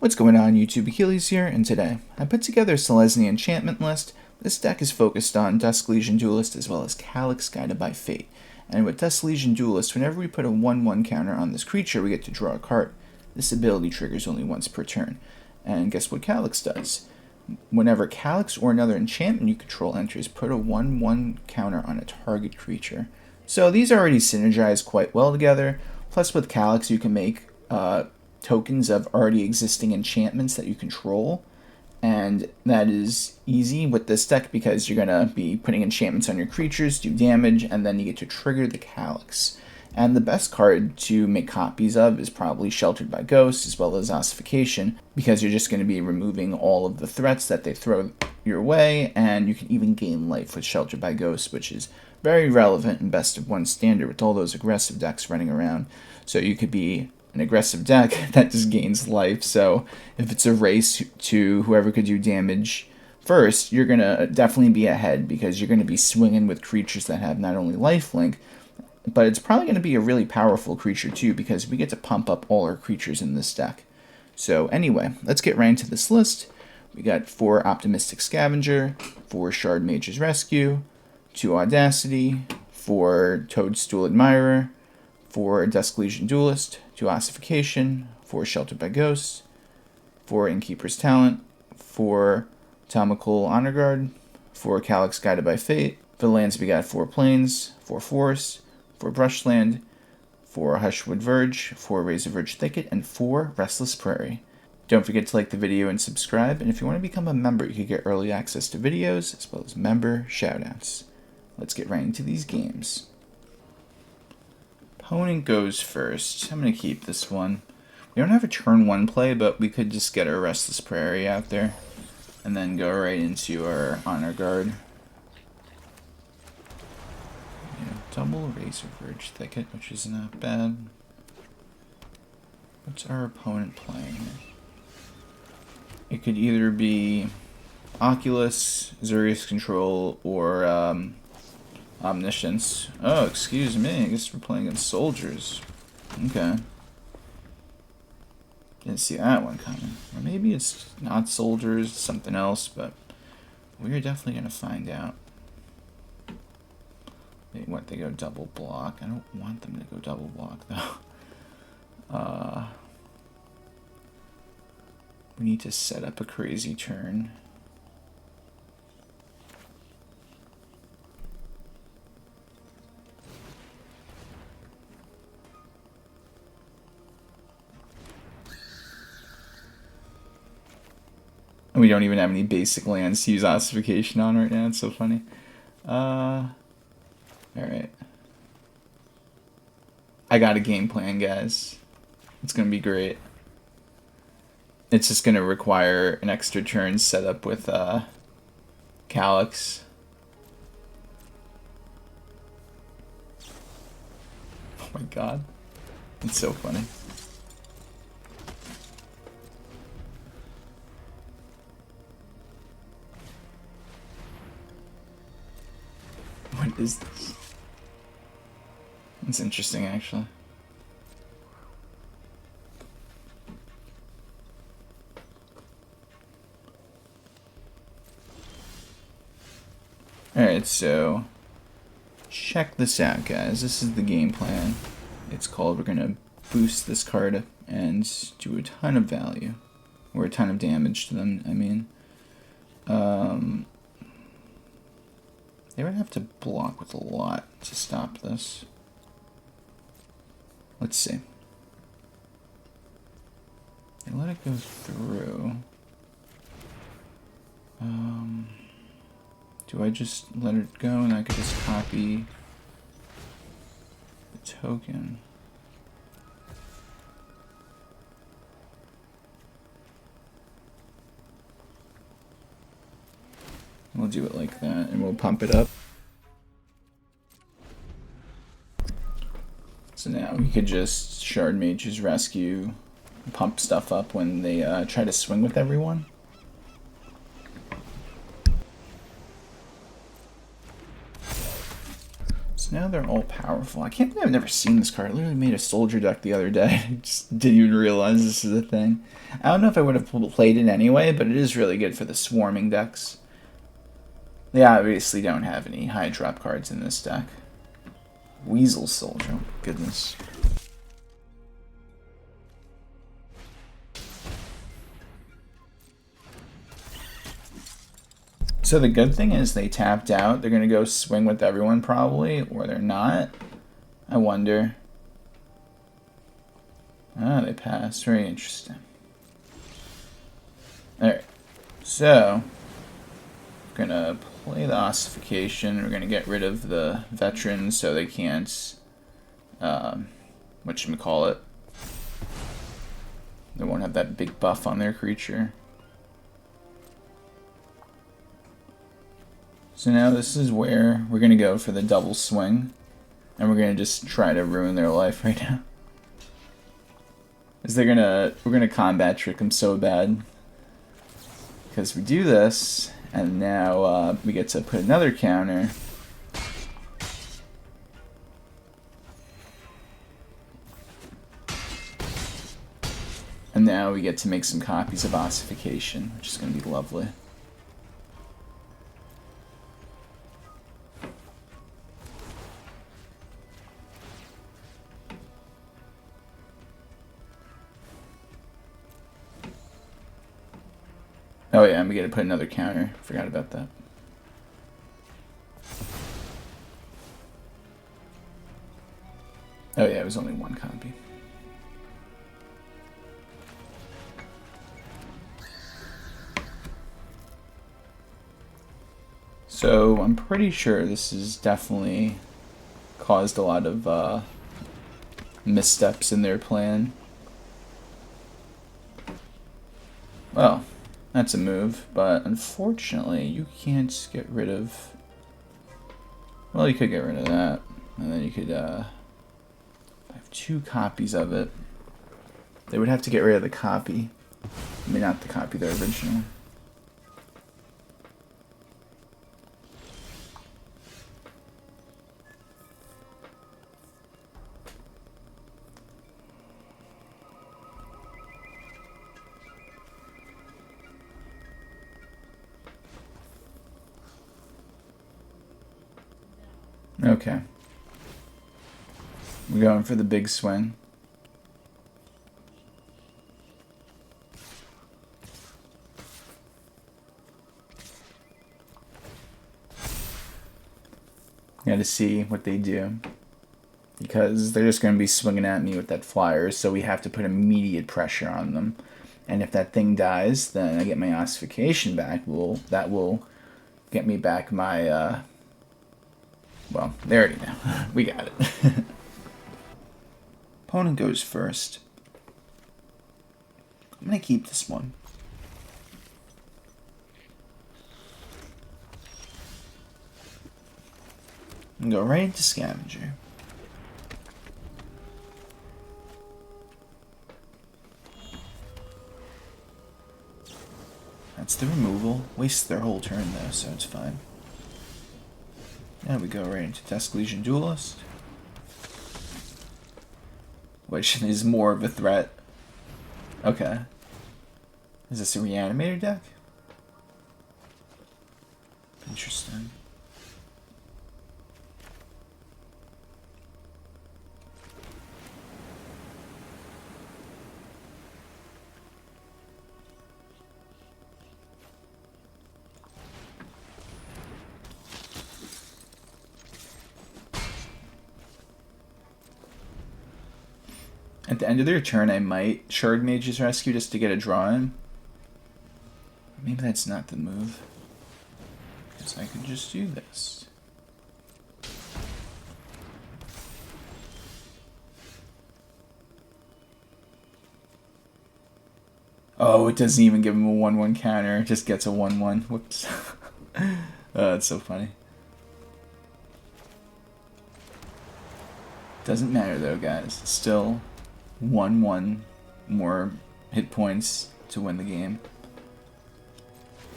What's going on YouTube, Achilles here, and today I put together a Selesnya enchantment list. This deck is focused on Dusk Legion Duelist as well as Calix Guided by Fate. And with Dusk Legion Duelist, whenever we put a 1/1 counter on this creature, we get to draw a card. This ability triggers only once per turn. And guess what Calix does? Whenever Calix or another enchantment you control enters, put a 1/1 counter on a target creature. So these already synergize quite well together. Plus with Calix you can make tokens of already existing enchantments that you control, and that is easy with this deck because you're going to be putting enchantments on your creatures, do damage, and then you get to trigger the Calix. And the best card to make copies of is probably Sheltered by Ghosts as well as Ossification, because you're just going to be removing all of the threats that they throw your way, and you can even gain life with Sheltered by Ghosts, which is very relevant in best of one standard with all those aggressive decks running around. So you could be an aggressive deck that just gains life, so if it's a race to whoever could do damage first, you're going to definitely be ahead because you're going to be swinging with creatures that have not only lifelink, but it's probably going to be a really powerful creature too because we get to pump up all our creatures in this deck. So anyway, let's get right into this list. We got 4 Optimistic Scavenger, 4 Shardmage's Rescue, 2 Audacity, 4 Toadstool Admirer, 4 Dusk Legion Duelist, 2 Ossification, 4 Sheltered by Ghosts, 4 Innkeeper's Talent, 4 Tomakul Honor Guard, 4 Calix Guided by Fate. For the lands we got 4 Plains, 4 Forest, 4 Brushland, 4 Hushwood Verge, 4 Razorverge Thicket, and 4 Restless Prairie. Don't forget to like the video and subscribe, and if you want to become a member, you can get early access to videos as well as member shoutouts. Let's get right into these games. Opponent goes first. I'm going to keep this one. We don't have a turn 1 play, but we could just get our Restless Prairie out there and then go right into our Honor Guard. Yeah, double Razorverge Thicket, which is not bad. What's our opponent playing? It could either be Oculus, Zurius Control, or Omniscience. Oh, excuse me. I guess we're playing against soldiers. Okay. Didn't see that one coming. Or maybe it's not soldiers, something else, but we're definitely going to find out. They go double block. I don't want them to go double block, though. We need to set up a crazy turn. We don't even have any basic lands to use Ossification on right now. It's so funny. Alright. I got a game plan, guys. It's going to be great. It's just going to require an extra turn set up with Calix. Oh my god. It's so funny. What is this? It's interesting, actually. Alright, so check this out, guys. This is the game plan. It's called, we're going to boost this card and do a ton of value. Or a ton of damage to them, I mean. They would have to block with a lot to stop this. Let's see. They let it go through. Do I just let it go and I could just copy the token? We'll do it like that, and we'll pump it up. So now we could just Shardmage's Rescue, pump stuff up when they try to swing with everyone. So So now they're all powerful. I can't believe I've never seen this card. I literally made a soldier deck the other day. I just didn't even realize this is a thing. I don't know if I would have played it anyway, but it is really good for the swarming decks. They obviously don't have any high drop cards in this deck. Weasel Soldier, oh goodness. So the good thing is they tapped out. They're going to go swing with everyone probably, or they're not. I wonder. Ah, they passed. Very interesting. Alright. So, we're going to play the Ossification. We're going to get rid of the veterans so they can't, whatchamacallit. They won't have that big buff on their creature. So now this is where we're going to go for the double swing. And we're going to just try to ruin their life right now. Because we're going to combat trick them so bad. Because we do this, and now we get to put another counter. And now we get to make some copies of Ossification, which is going to be lovely. Oh yeah, and we gotta put another counter. Forgot about that. Oh yeah, it was only one copy. So I'm pretty sure this has definitely caused a lot of missteps in their plan. Well, that's a move, but unfortunately you can't get rid of... Well, you could get rid of that, and then you could have 2 copies of it. They would have to get rid of the copy. I mean, not the copy, the original. Okay. We're going for the big swing. Gotta see what they do. Because they're just going to be swinging at me with that flyer, so we have to put immediate pressure on them. And if that thing dies, then I get my Ossification back. That will get me back my... Well, they already know. We got it. Opponent goes first. I'm going to keep this one. And go right into Scavenger. That's the removal. Wastes their whole turn though, so it's fine. Now we go right into Dusk Legion Duelist, which is more of a threat. Okay. Is this a Reanimator deck? Interesting. At the end of their turn, I might Shardmage's Rescue just to get a draw in. Maybe that's not the move. Because I could just do this. Oh, it doesn't even give him a 1/1 counter. It just gets a 1/1. Whoops. That's so funny. Doesn't matter though, guys. It's still 1/1 more hit points to win the game.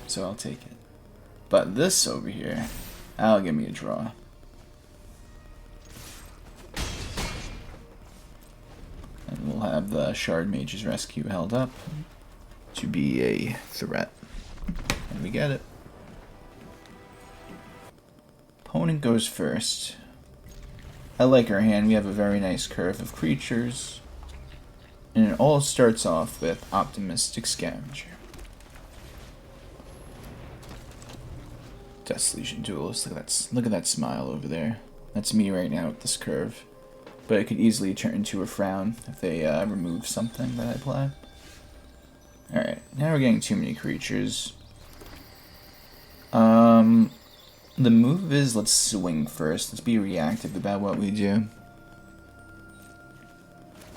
So I'll take it. But this over here, that'll give me a draw. have the Shardmage's Rescue held up to be a threat. And we get it. Opponent goes first. I like our hand. We have a very nice curve of creatures. And it all starts off with Optimistic Scavenger. Dusk Legion Duelist. Look at that smile over there. That's me right now with this curve. But it could easily turn into a frown if they remove something that I play. Alright, now we're getting too many creatures. The move is, let's swing first. Let's be reactive about what we do.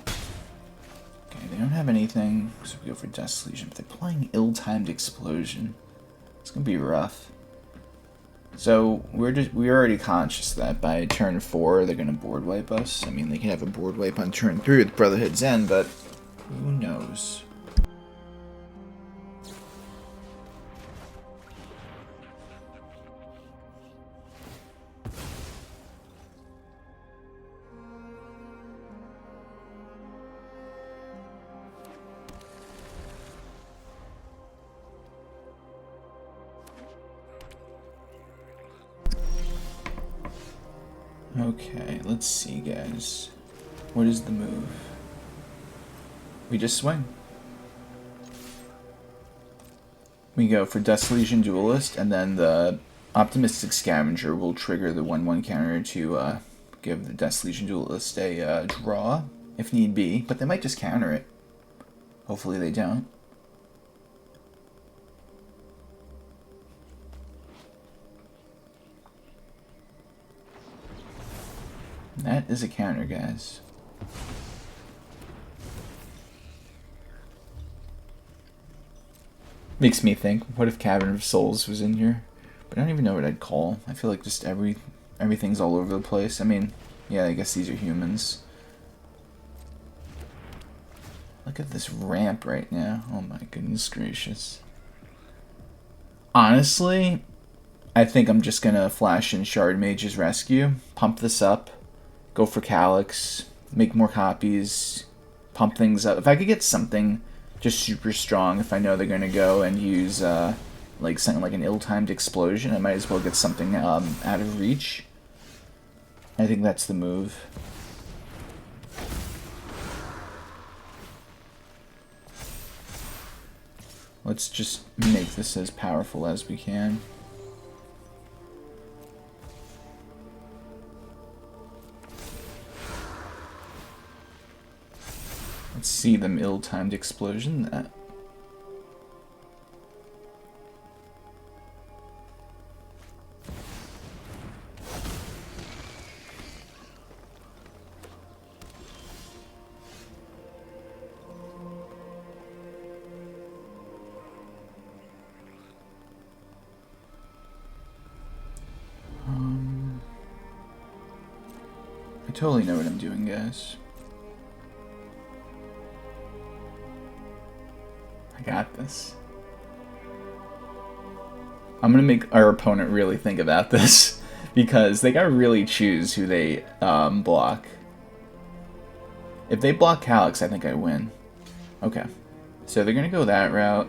Okay, they don't have anything, so we go for Dusk Legion. If they're playing Ill-Timed Explosion, it's gonna be rough. So we're already conscious that by turn 4 they're gonna board wipe us. I mean, they can have a board wipe on turn 3 with Brotherhood's End, but who knows? Okay, let's see, guys. What is the move? We just swing. We go for Dusk Legion Duelist, and then the Optimistic Scavenger will trigger the 1/1 counter to give the Dusk Legion Duelist a draw, if need be. But they might just counter it. Hopefully they don't. That is a counter, guys. Makes me think, what if Cavern of Souls was in here? But I don't even know what I'd call. I feel like just everything's all over the place. I mean, yeah, I guess these are humans. Look at this ramp right now. Oh my goodness gracious. Honestly, I think I'm just gonna flash in Shardmage's Rescue, pump this up, go for Calix, make more copies, pump things up. If I could get something just super strong, if I know they're gonna go and use like something like an ill-timed explosion, I might as well get something out of reach. I think that's the move. Let's just make this as powerful as we can. Let's see them ill-timed explosion that. I totally know what I'm doing, guys. I got this. I'm gonna make our opponent really think about this because they gotta really choose who they block. If they block Calix, I think I win. Okay, so they're gonna go that route.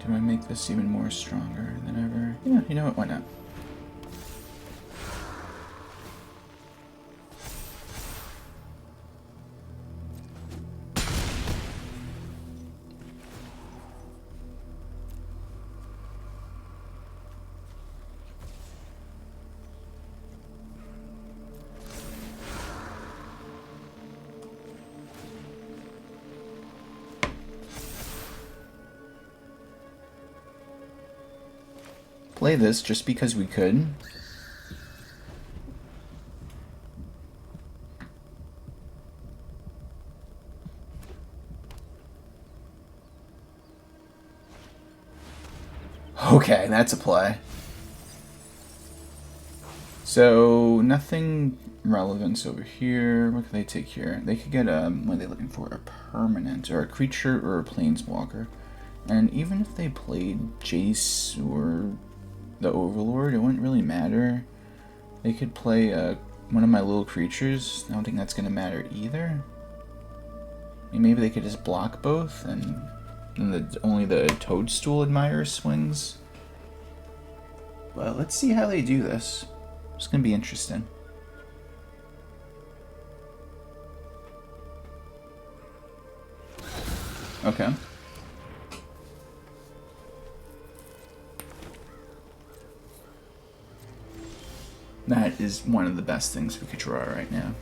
Do I make this even more stronger than ever? Yeah, you know what? Why not? Play this just because we could. Okay, that's a play. So nothing relevance over here. What can they take here? They could get what are they looking for? A permanent or a creature or a planeswalker. And even if they played Jace or the Overlord, it wouldn't really matter. They could play one of my little creatures. I don't think that's going to matter either. I mean, maybe they could just block both, and only the Toadstool Admirer swings. But let's see how they do this. It's going to be interesting. Okay. That is one of the best things we could draw right now.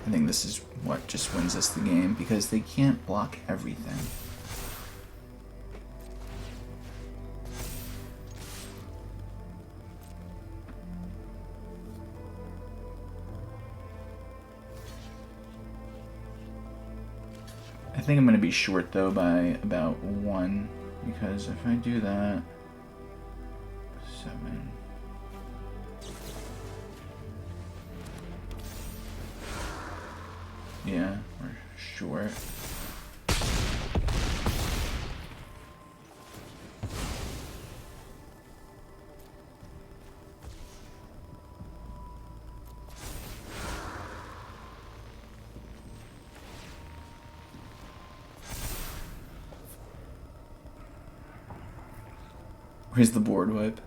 I think this is what just wins us the game, because they can't block everything. I think I'm going to be short, though, by about 1, because if I do that... 7... Yeah, we're short. Where's the board wipe?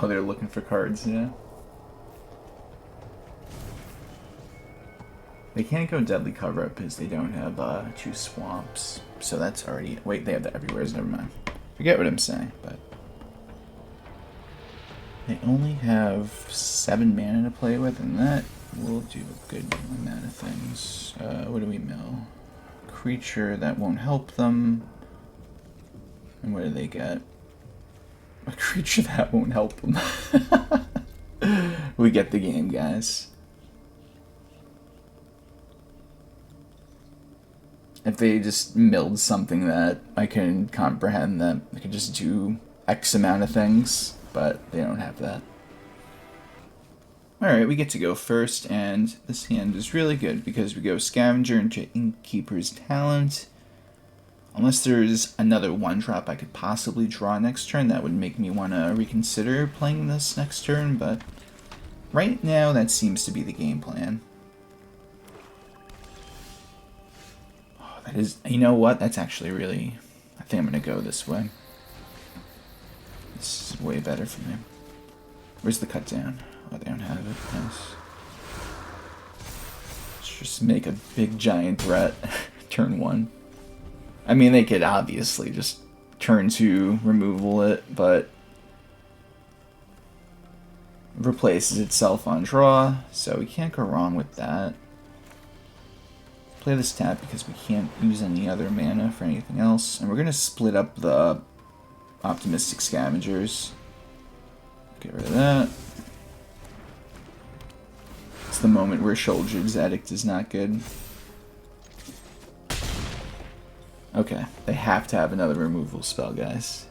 Oh, they're looking for cards, yeah. They can't go Deadly Cover-Up because they don't have 2 swamps. So that's already... Wait, they have that everywhere, so never mind. Forget what I'm saying, but... They only have 7 mana to play with, and that will do a good amount of things. What do we mill? Creature that won't help them. And what do they get? A creature that won't help them. We get the game, guys. If they just milled something that I can comprehend, that I could just do X amount of things, but they don't have that. Alright, we get to go first, and this hand is really good because we go Scavenger into Innkeeper's Talent. Unless there's another 1-drop I could possibly draw next turn, that would make me want to reconsider playing this next turn, but right now that seems to be the game plan. Oh, that is, you know what, that's actually really, I think I'm going to go this way. This is way better for me. Where's the cut down? Oh, they don't have it, nice. Let's just make a big giant threat, turn 1. I mean, they could obviously just turn 2, removal it, but it replaces itself on draw, so we can't go wrong with that. Play this tap because we can't use any other mana for anything else, and we're going to split up the Optimistic Scavengers. Get rid of that. It's the moment where Shoulder's Edict is not good. Okay, they have to have another removal spell, guys.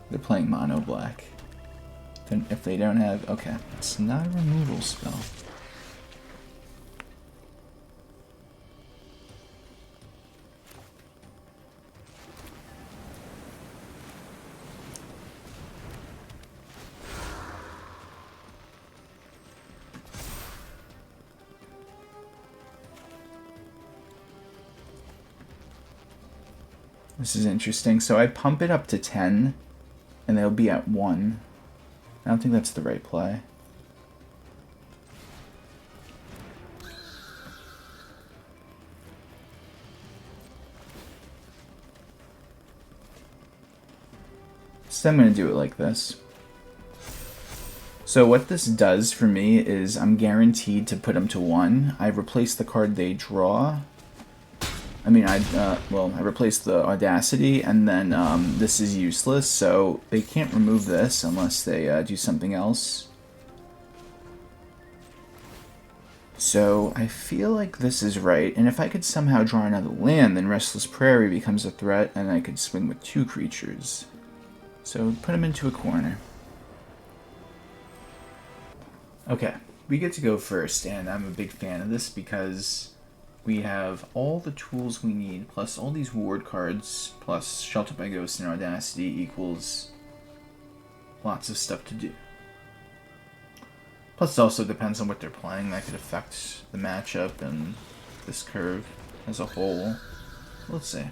They're playing mono black. Then if they don't have... Okay, it's not a removal spell. This is interesting. So I pump it up to 10, and they'll be at 1. I don't think that's the right play. So I'm going to do it like this. So what this does for me is I'm guaranteed to put them to 1. I replace the card they draw. I mean, I replaced the Audacity, and then this is useless, so they can't remove this unless they do something else. So I feel like this is right, and if I could somehow draw another land, then Restless Prairie becomes a threat, and I could swing with 2 creatures. So put them into a corner. Okay, we get to go first, and I'm a big fan of this because we have all the tools we need, plus all these ward cards, plus Sheltered by Ghost and Audacity equals lots of stuff to do. Plus it also depends on what they're playing. That could affect the matchup and this curve as a whole. Let's see.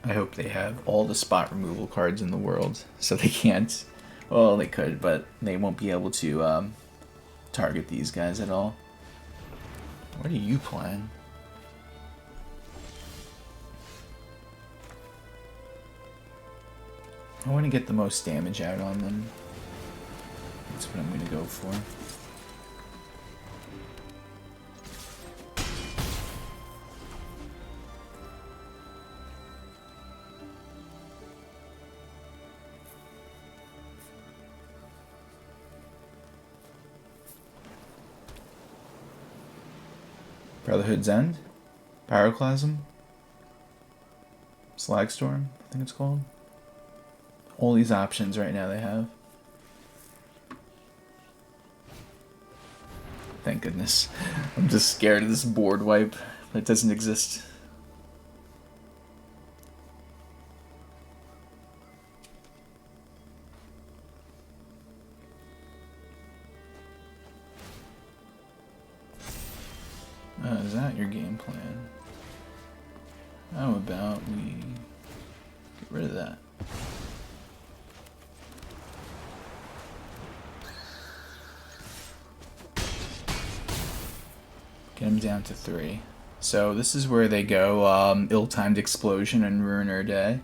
I hope they have all the spot removal cards in the world, so they can't. Well, they could, but they won't be able to target these guys at all. What are you playing? I want to get the most damage out on them. That's what I'm going to go for. Brotherhood's End, Pyroclasm, Slagstorm, I think it's called. All these options right now they have. Thank goodness. I'm just scared of this board wipe that doesn't exist. Is that your game plan? How about we get rid of that? Get him down to 3. So this is where they go Ill-Timed Explosion and Ruin Our Day.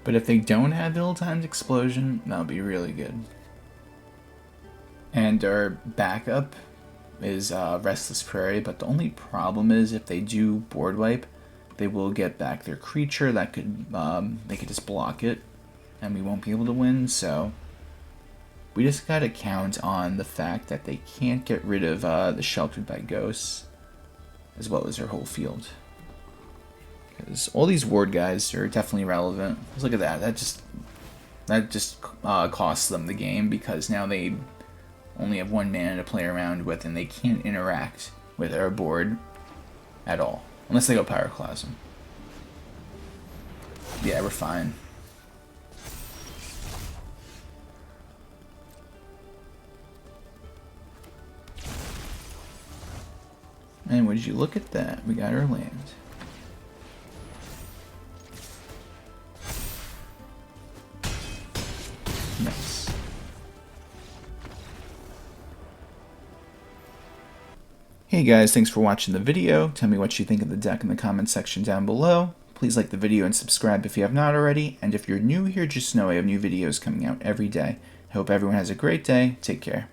But if they don't have Ill-Timed Explosion, that'll be really good. And our backup is Restless Prairie, but the only problem is if they do board wipe, they will get back their creature that could they could just block it, and we won't be able to win. So we just gotta count on the fact that they can't get rid of the Sheltered by Ghosts, as well as their whole field. Because all these ward guys are definitely relevant. Just look at that. That just costs them the game, because now they only have 1 mana to play around with, and they can't interact with our board at all. Unless they go Pyroclasm. Yeah, we're fine. And would you look at that? We got our land. Nice. Hey guys, thanks for watching the video. Tell me what you think of the deck in the comment section down below. Please like the video and subscribe if you have not already. And if you're new here, just know I have new videos coming out every day. I hope everyone has a great day. Take care.